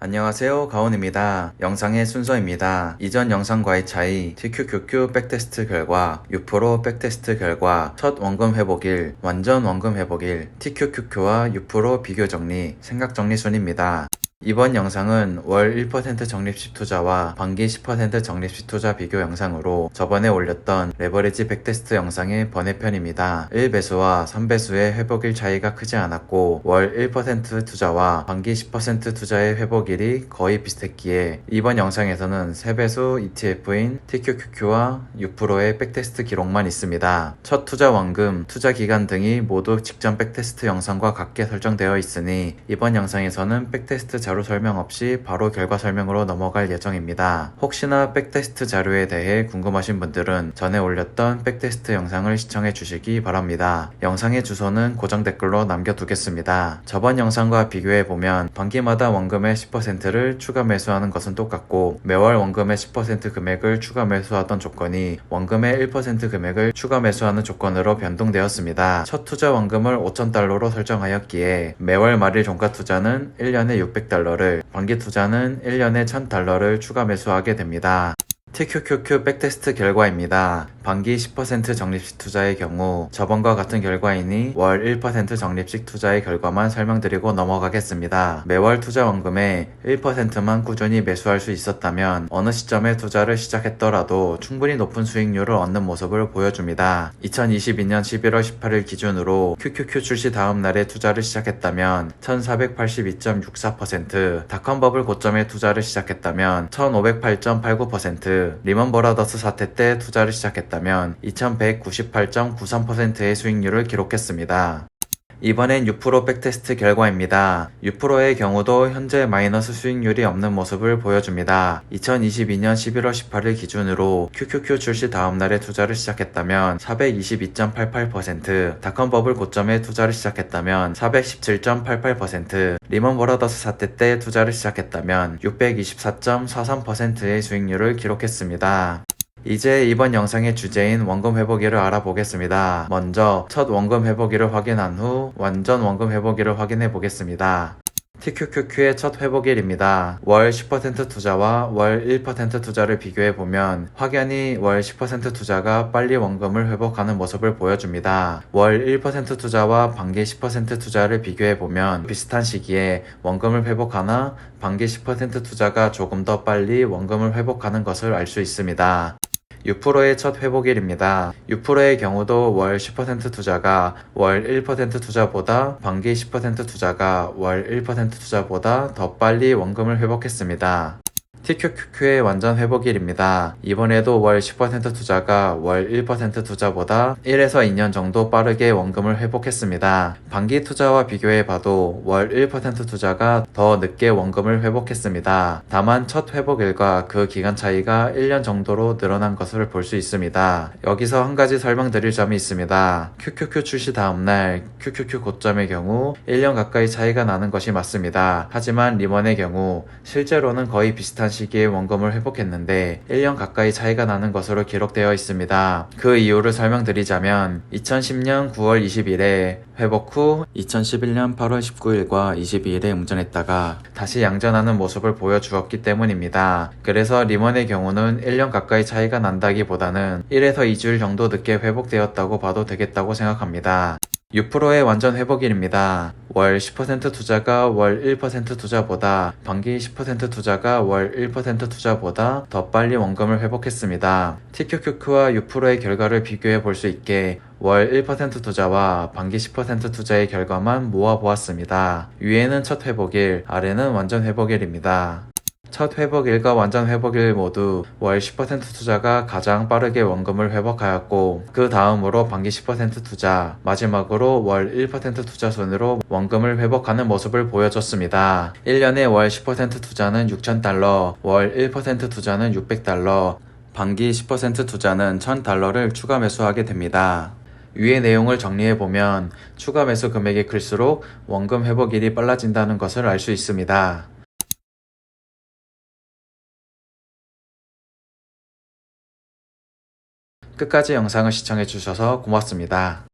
안녕하세요, 가온입니다. 영상의 순서입니다. 이전 영상과의 차이, TQQQ 백테스트 결과, U-PRO 백테스트 결과, 첫 원금 회복일, 완전 원금 회복일, TQQQ와 U-PRO 비교 정리, 생각 정리 순입니다. 이번 영상은 월 1% 적립식 투자와 반기 10% 적립식 투자 비교 영상으로 저번에 올렸던 레버리지 백테스트 영상의 번외편입니다. 1배수와 3배수의 회복일 차이가 크지 않았고 월 1% 투자와 반기 10% 투자의 회복일이 거의 비슷했기에 이번 영상에서는 3배수 ETF인 TQQQ와 U-PRO의 백테스트 기록만 있습니다. 첫 투자 원금, 투자 기간 등이 모두 직전 백테스트 영상과 같게 설정되어 있으니 이번 영상에서는 백테스트 자료 설명 없이 바로 결과 설명으로 넘어갈 예정입니다. 혹시나 백테스트 자료에 대해 궁금하신 분들은 전에 올렸던 백테스트 영상을 시청해 주시기 바랍니다. 영상의 주소는 고정 댓글로 남겨두겠습니다. 저번 영상과 비교해보면 반기마다 원금의 10%를 추가 매수하는 것은 똑같고 매월 원금의 10% 금액을 추가 매수하던 조건이 원금의 1% 금액을 추가 매수하는 조건으로 변동되었습니다. 첫 투자 원금을 5,000달러로 설정하였기에 매월 말일 종가 투자는 1년에 600달러를, 반기 투자는 1년에 1,000달러를 추가 매수하게 됩니다. TQQQ 백테스트 결과입니다. 반기 10% 적립식 투자의 경우 저번과 같은 결과이니 월 1% 적립식 투자의 결과만 설명드리고 넘어가겠습니다. 매월 투자 원금의 1%만 꾸준히 매수할 수 있었다면 어느 시점에 투자를 시작했더라도 충분히 높은 수익률을 얻는 모습을 보여줍니다. 2022년 11월 18일 기준으로 QQQ 출시 다음 날에 투자를 시작했다면 1482.64%, 닷컴버블 고점에 투자를 시작했다면 1508.89%, 리먼 브라더스 사태 때 투자를 시작했다면 2198.93%의 수익률을 기록했습니다. 이번엔 U-PRO 백테스트 결과입니다. U-PRO의 경우도 현재 마이너스 수익률이 없는 모습을 보여줍니다. 2022년 11월 18일 기준으로 QQQ 출시 다음날에 투자를 시작했다면 422.88%, 닷컴버블 고점에 투자를 시작했다면 417.88%, 리먼 브라더스 사태 때 투자를 시작했다면 624.43%의 수익률을 기록했습니다. 이제 이번 영상의 주제인 원금 회복일을 알아보겠습니다. 먼저 첫 원금 회복일을 확인한 후 완전 원금 회복일을 확인해 보겠습니다. TQQQ의 첫 회복일입니다. 월 10% 투자와 월 1% 투자를 비교해보면 확연히 월 10% 투자가 빨리 원금을 회복하는 모습을 보여줍니다. 월 1% 투자와 반기 10% 투자를 비교해보면 비슷한 시기에 원금을 회복하나 반기 10% 투자가 조금 더 빨리 원금을 회복하는 것을 알 수 있습니다. U-PRO의 첫 회복일입니다. U-PRO의 경우도 월 10% 투자가 월 1% 투자보다 반기 10% 투자가 월 1% 투자보다 더 빨리 원금을 회복했습니다. TQQQ의 완전 회복일입니다. 이번에도 월 10% 투자가 월 1% 투자보다 1에서 2년 정도 빠르게 원금을 회복했습니다. 반기 투자와 비교해봐도 월 1% 투자가 더 늦게 원금을 회복했습니다. 다만 첫 회복일과 그 기간 차이가 1년 정도로 늘어난 것을 볼 수 있습니다. 여기서 한 가지 설명드릴 점이 있습니다. QQQ 출시 다음날 QQQ 고점의 경우 1년 가까이 차이가 나는 것이 맞습니다. 하지만 리먼의 경우 실제로는 거의 비슷한 시기에 원금을 회복했는데 1년 가까이 차이가 나는 것으로 기록되어 있습니다. 그 이유를 설명드리자면 2010년 9월 20일에 회복 후 2011년 8월 19일과 22일에 음전했다가 다시 양전하는 모습을 보여주었기 때문입니다. 그래서 리먼의 경우는 1년 가까이 차이가 난다기보다는 1에서 2주일 정도 늦게 회복되었다고 봐도 되겠다고 생각합니다. U-PRO의 완전 회복일입니다. 월 10% 투자가 월 1% 투자보다, 반기 10% 투자가 월 1% 투자보다 더 빨리 원금을 회복했습니다. TQQQ와 U-PRO의 결과를 비교해 볼 수 있게 월 1% 투자와 반기 10% 투자의 결과만 모아보았습니다. 위에는 첫 회복일, 아래는 완전 회복일입니다. 첫 회복일과 완전 회복일 모두 월 10% 투자가 가장 빠르게 원금을 회복하였고 그 다음으로 반기 10% 투자, 마지막으로 월 1% 투자 순으로 원금을 회복하는 모습을 보여줬습니다. 1년에 월 10% 투자는 6,000달러, 월 1% 투자는 600달러, 반기 10% 투자는 1,000달러를 추가 매수하게 됩니다. 위의 내용을 정리해보면 추가 매수 금액이 클수록 원금 회복일이 빨라진다는 것을 알 수 있습니다. 끝까지 영상을 시청해주셔서 고맙습니다.